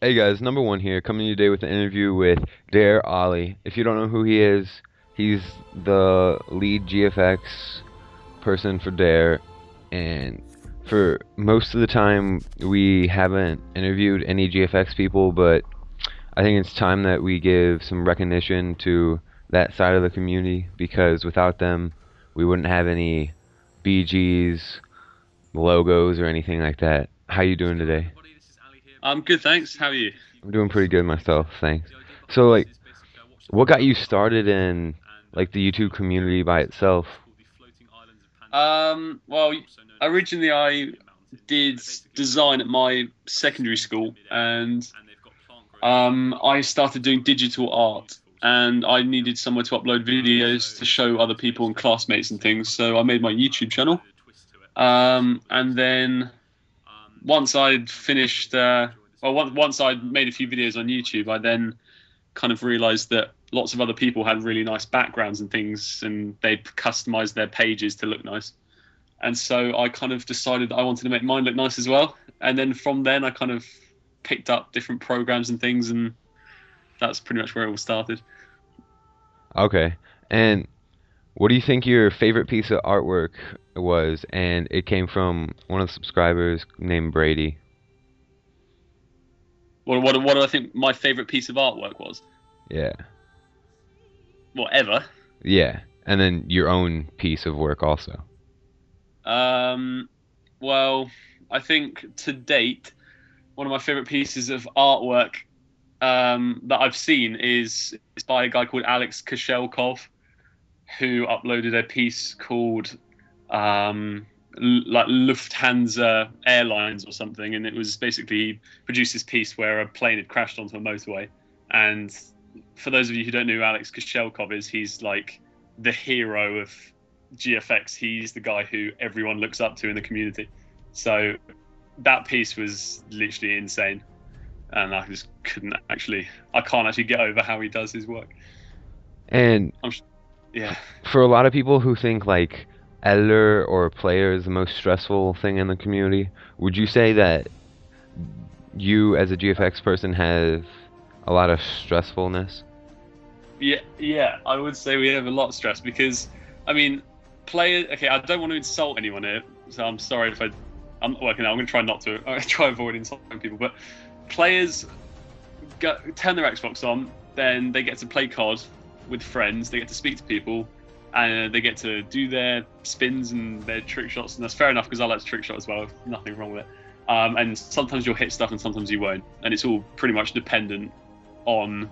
Hey guys, number one here, coming to you today with an interview with Dare Ollie. If you don't know who he is, he's the lead GFX person for Dare, and for most of the time we haven't interviewed any GFX people, but I think it's time that we give some recognition to that side of the community because without them, we wouldn't have any BGs, logos, or anything like that. How you doing today? I'm good, thanks. How are you? I'm doing pretty good myself, thanks. So, like, what got you started in, like, the YouTube community by itself? Well, originally I did design at my secondary school, and I started doing digital art, and I needed somewhere to upload videos to show other people and classmates and things. So I made my YouTube channel. And then once I'd finished, once I'd made a few videos on YouTube, I then kind of realized that lots of other people had really nice backgrounds and things, and they'd customized their pages to look nice. And so I kind of decided that I wanted to make mine look nice as well. And then from then, I kind of picked up different programs and things, and that's pretty much where it all started. Okay. And what do you think your favorite piece of artwork was? And it came from one of the subscribers named Brady. What do I think my favorite piece of artwork was? Yeah. Whatever. Yeah. And then your own piece of work also. Um, well, I think to date, one of my favorite pieces of artwork that I've seen is by a guy called Alex Koshelkov, who uploaded a piece called like Lufthansa Airlines or something, and it was basically he produced this piece where a plane had crashed onto a motorway. And for those of you who don't know who Alex Koshelkov is, he's like the hero of GFX. He's the guy who everyone looks up to in the community. So that piece was literally insane, and I can't actually get over how he does his work. And I'm, yeah. for a lot of people who think like editor or player is the most stressful thing in the community, would you say that you as a GFX person have a lot of stressfulness? Yeah, I would say we have a lot of stress because, I mean, players. Okay, I don't want to insult anyone here, so I'm sorry if I'm working out. I'm going to try not to. I'm going to try avoid insulting people. But players turn their Xbox on, then they get to play COD with friends. They get to speak to people, and they get to do their spins and their trick shots, and that's fair enough because I like to trick shot as well. Nothing wrong with it. And sometimes you'll hit stuff, and sometimes you won't, and it's all pretty much dependent on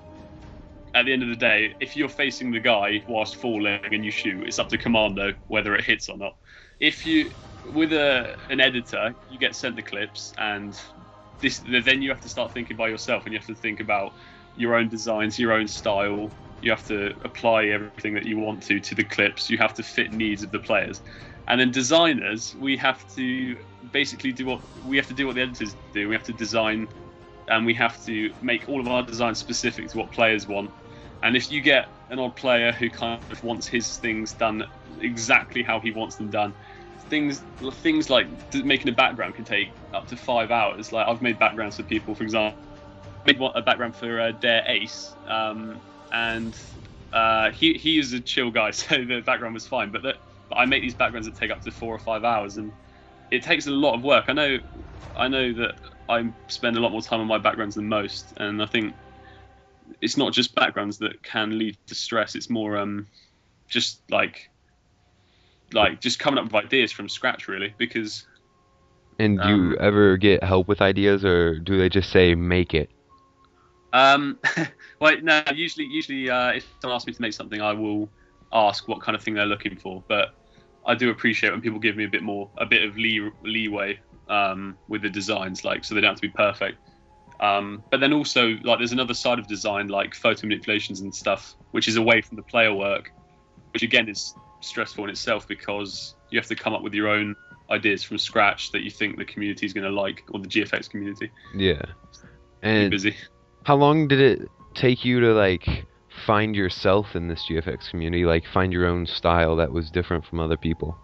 at the end of the day, if you're facing the guy whilst falling and you shoot, it's up to Commando whether it hits or not. If you, with an editor, you get sent the clips, and then you have to start thinking by yourself, and you have to think about your own designs, your own style. You have to apply everything that you want to the clips. You have to fit needs of the players, and then designers, we have to basically do what the editors do. We have to design, and we have to make all of our designs specific to what players want. And if you get an odd player who kind of wants his things done exactly how he wants them done, things like making a background can take up to 5 hours. Like I've made backgrounds for people, for example, I made a background for Dare Ace, and he is a chill guy, so the background was fine. But I make these backgrounds that take up to 4 or 5 hours, and it takes a lot of work. I know that I spend a lot more time on my backgrounds than most, and I think it's not just backgrounds that can lead to stress. It's more just like just coming up with ideas from scratch, really. Because And do you um, ever get help with ideas, or do they just say make it? um, well, no, usually, if someone asks me to make something, I will ask what kind of thing they're looking for. But I do appreciate when people give me a bit of leeway with the designs, like so they don't have to be perfect. But then also, like, there's another side of design, like photo manipulations and stuff, which is away from the player work, which again is stressful in itself because you have to come up with your own ideas from scratch that you think the community is going to like, or the GFX community. Yeah. Pretty And busy. how long did it take you to like find yourself in this GFX community, like find your own style that was different from other people?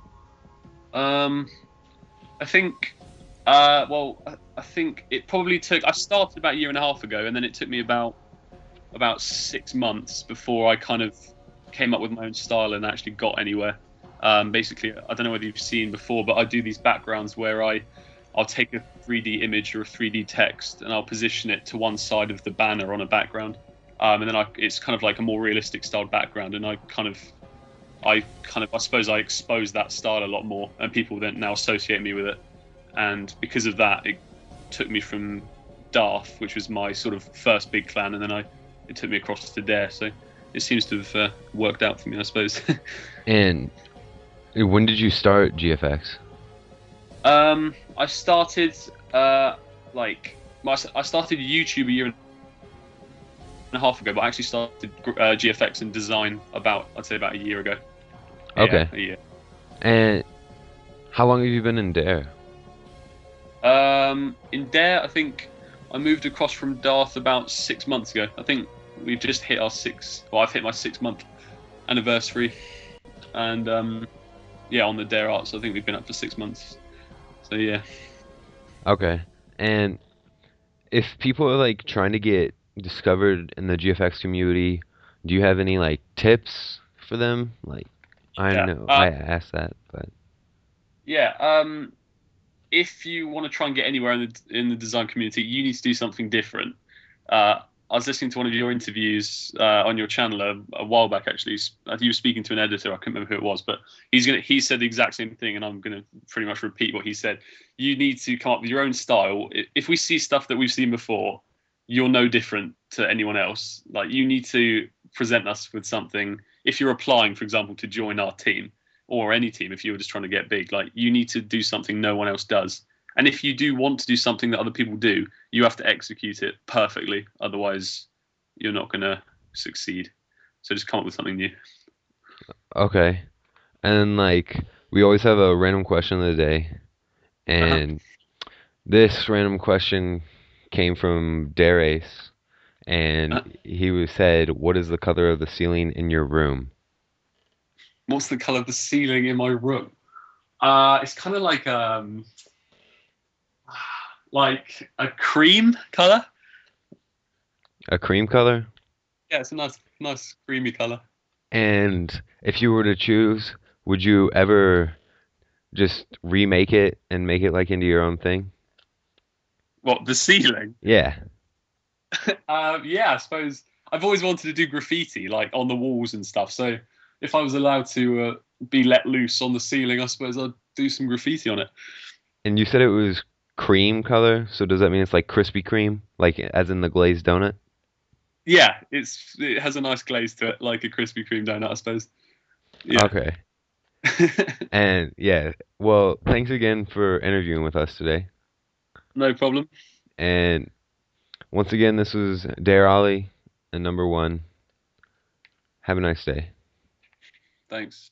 Um, I think Well, I think it probably took. I started about a year and a half ago, and then it took me about 6 months before I kind of came up with my own style and actually got anywhere. Basically, I don't know whether you've seen before, but I do these backgrounds where I'll take a 3D image or a 3D text and I'll position it to one side of the banner on a background, and then it's kind of like a more realistic styled background, and I suppose I expose that style a lot more, and people then now associate me with it. And because of that, it took me from Darth, which was my sort of first big clan, and then it took me across to Dare. So it seems to have worked out for me, I suppose. And when did you start GFX? I started I started YouTube a year and a half ago, but I actually started GFX and design I'd say about a year ago. Okay. Yeah, a year. And how long have you been in Dare? In Dare, I think I moved across from Darth about 6 months ago. I think we've just hit our I've hit my 6 month anniversary, and yeah, on the Dare Arts, I think we've been up for 6 months. So yeah. Okay. And if people are like trying to get discovered in the GFX community, do you have any like tips for them? Like, I Yeah. know I asked that, but Yeah. If you want to try and get anywhere in the design community, you need to do something different. I was listening to one of your interviews on your channel a while back. Actually, I think you were speaking to an editor. I can't remember who it was, but he said the exact same thing, and I'm gonna pretty much repeat what he said. You need to come up with your own style. If we see stuff that we've seen before, you're no different to anyone else. Like, you need to present us with something. If you're applying, for example, to join our team or any team, if you were just trying to get big, like, you need to do something no one else does. And if you do want to do something that other people do, you have to execute it perfectly. Otherwise, you're not going to succeed. So just come up with something new. okay. And like we always have a random question of the day, Uh-huh. and this random question came from Darace, and Uh-huh. he said, "What is the color of the ceiling in your room?" What's the color of the ceiling in my room? It's kind of like a cream color. A cream color? Yeah, it's a nice creamy color. And if you were to choose, would you ever just remake it and make it like into your own thing? What, the ceiling? Yeah. Yeah, I suppose I've always wanted to do graffiti, like on the walls and stuff. So if I was allowed to be let loose on the ceiling, I suppose I'd do some graffiti on it. And you said it was cream color, so does that mean it's like Krispy Kreme, like as in the glazed donut? Yeah, it has a nice glaze to it, like a Krispy Kreme donut, I suppose. Yeah. Okay. And yeah, well, thanks again for interviewing with us today. No problem. And once again, this was Dare Ollie and number one. Have a nice day. Thanks.